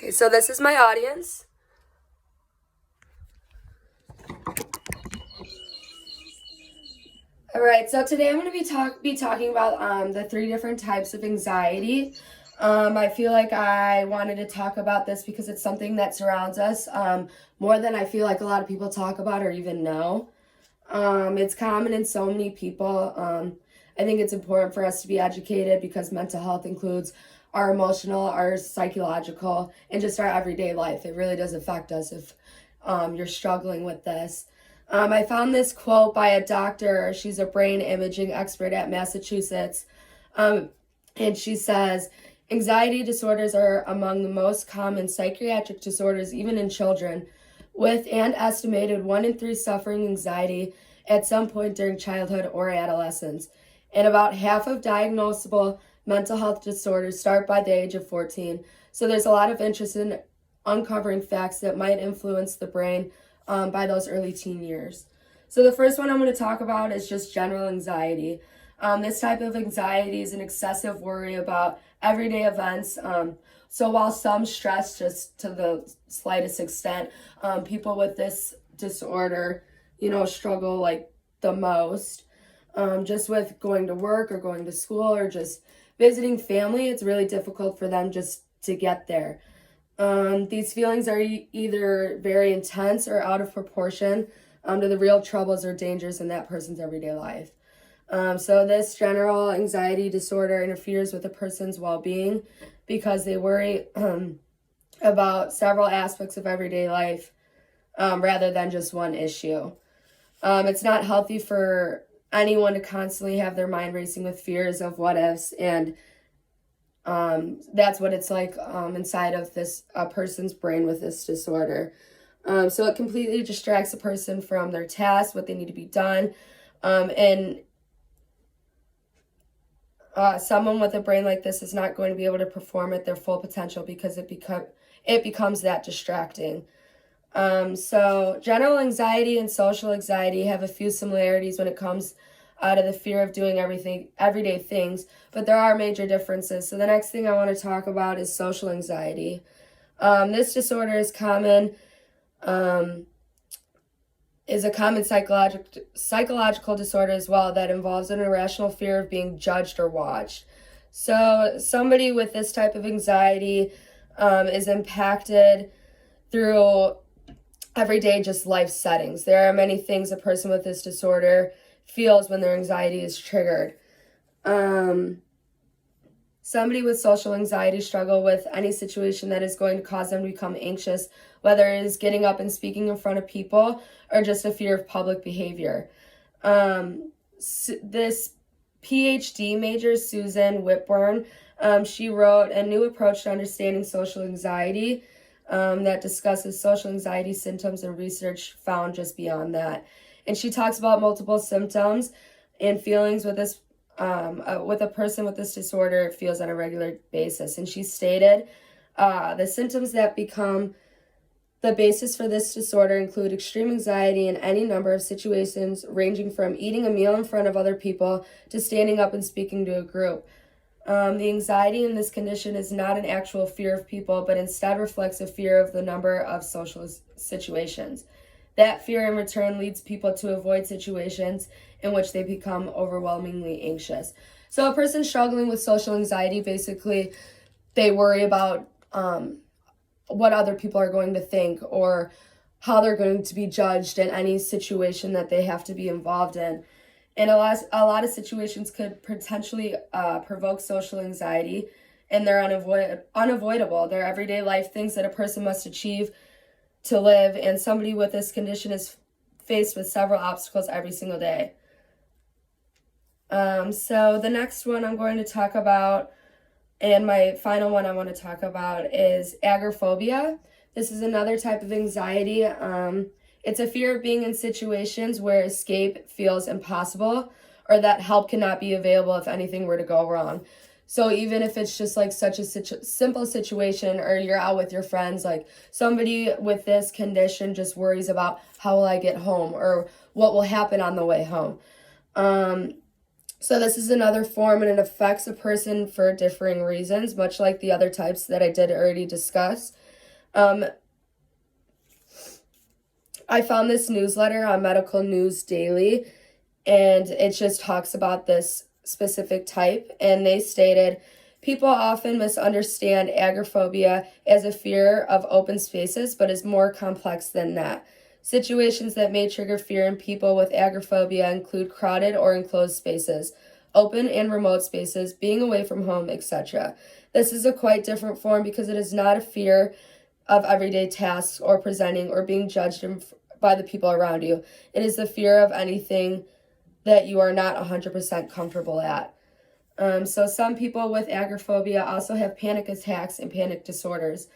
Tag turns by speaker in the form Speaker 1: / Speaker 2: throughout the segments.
Speaker 1: Okay, so this is my audience. All right, so today I'm going to be talking about the three different types of anxiety. I feel like I wanted to talk about this because it's something that surrounds us more than I feel like a lot of people talk about or even know. It's common in so many people. I think it's important for us to be educated because mental health includes our emotional, our psychological, and just our everyday life. It really does affect us if you're struggling with this. I found this quote by a doctor. She's a brain imaging expert at Massachusetts. And she says, anxiety disorders are among the most common psychiatric disorders, even in children, with an estimated 1 in 3 suffering anxiety at some point during childhood or adolescence. And about half of diagnosable mental health disorders start by the age of 14. So there's a lot of interest in uncovering facts that might influence the brain by those early teen years. So the first one I'm going to talk about is just general anxiety. This type of anxiety is an excessive worry about everyday events. So while some stress just to the slightest extent, people with this disorder, struggle like the most. Just with going to work or going to school or just visiting family, it's really difficult for them just to get there. These feelings are either very intense or out of proportion to the real troubles or dangers in that person's everyday life. So this general anxiety disorder interferes with a person's well-being because they worry about several aspects of everyday life rather than just one issue. It's not healthy for anyone to constantly have their mind racing with fears of what ifs, and that's what it's like inside of this person's brain with this disorder. So it completely distracts a person from their tasks, what they need to be done, and someone with a brain like this is not going to be able to perform at their full potential because it becomes that distracting. So general anxiety and social anxiety have a few similarities when it comes to the fear of doing everyday things, but there are major differences. So the next thing I want to talk about is social anxiety. This disorder is a common psychological disorder as well that involves an irrational fear of being judged or watched. So somebody with this type of anxiety is impacted through everyday just life settings. There are many things a person with this disorder feels when their anxiety is triggered. Somebody with social anxiety struggle with any situation that is going to cause them to become anxious, whether it is getting up and speaking in front of people or just a fear of public behavior. This PhD major, Susan Whitburn, she wrote A New Approach to Understanding Social Anxiety that discusses social anxiety symptoms and research found just beyond that. And she talks about multiple symptoms and feelings with this with a person with this disorder feels on a regular basis. And she stated, the symptoms that become the basis for this disorder include extreme anxiety in any number of situations, ranging from eating a meal in front of other people to standing up and speaking to a group. The anxiety in this condition is not an actual fear of people, but instead reflects a fear of the number of social situations. That fear in return leads people to avoid situations in which they become overwhelmingly anxious. So a person struggling with social anxiety, basically, they worry about what other people are going to think or how they're going to be judged in any situation that they have to be involved in. And a lot of situations could potentially provoke social anxiety, and they're unavoidable. They're everyday life things that a person must achieve to live, and somebody with this condition is faced with several obstacles every single day. So the next one I'm going to talk about, and my final one I want to talk about, is agoraphobia. This is another type of anxiety. It's a fear of being in situations where escape feels impossible or that help cannot be available if anything were to go wrong. So even if it's just like such a simple situation or you're out with your friends, like somebody with this condition just worries about how will I get home or what will happen on the way home. So this is another form, and it affects a person for differing reasons, much like the other types that I did already discuss. Um, I found this newsletter on Medical News Daily, and it just talks about this specific type. And they stated, people often misunderstand agoraphobia as a fear of open spaces, but is more complex than that. Situations that may trigger fear in people with agoraphobia include crowded or enclosed spaces, open and remote spaces, being away from home, etc. This is a quite different form because it is not a fear of everyday tasks or presenting or being judged by the people around you. It is the fear of anything that you are not 100% comfortable at. So some people with agoraphobia also have panic attacks and panic disorders.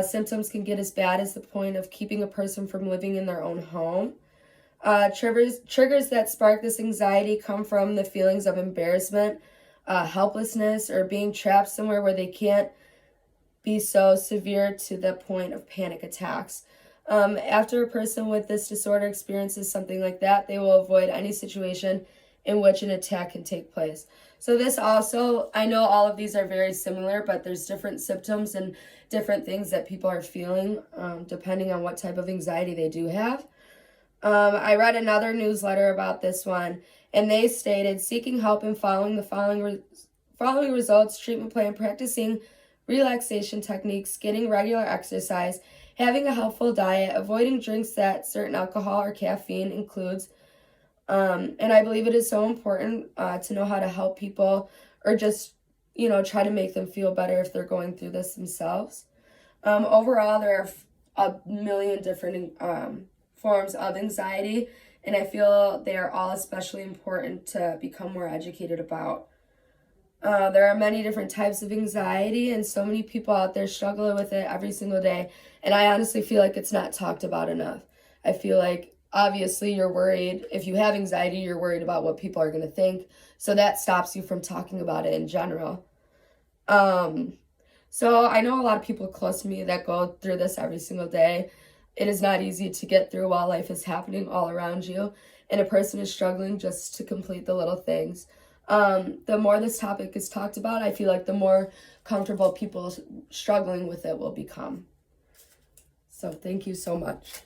Speaker 1: Symptoms can get as bad as the point of keeping a person from living in their own home. Triggers that spark this anxiety come from the feelings of embarrassment, helplessness, or being trapped somewhere where they can't be so severe to the point of panic attacks. After a person with this disorder experiences something like that, they will avoid any situation in which an attack can take place. So this also, I know all of these are very similar, but there's different symptoms and different things that people are feeling depending on what type of anxiety they do have. I read another newsletter about this one, and they stated, seeking help in following the following results, treatment plan, practicing relaxation techniques, getting regular exercise, having a healthful diet, avoiding drinks that certain alcohol or caffeine includes. And I believe it is so important to know how to help people or just, try to make them feel better if they're going through this themselves. Overall, there are a million different forms of anxiety, and I feel they are all especially important to become more educated about. There are many different types of anxiety, and so many people out there struggle with it every single day. And I honestly feel like it's not talked about enough. I feel like obviously you're worried. If you have anxiety, you're worried about what people are going to think. So that stops you from talking about it in general. So I know a lot of people close to me that go through this every single day. It is not easy to get through while life is happening all around you, and a person is struggling just to complete the little things. The more this topic is talked about, I feel like the more comfortable people struggling with it will become. So thank you so much.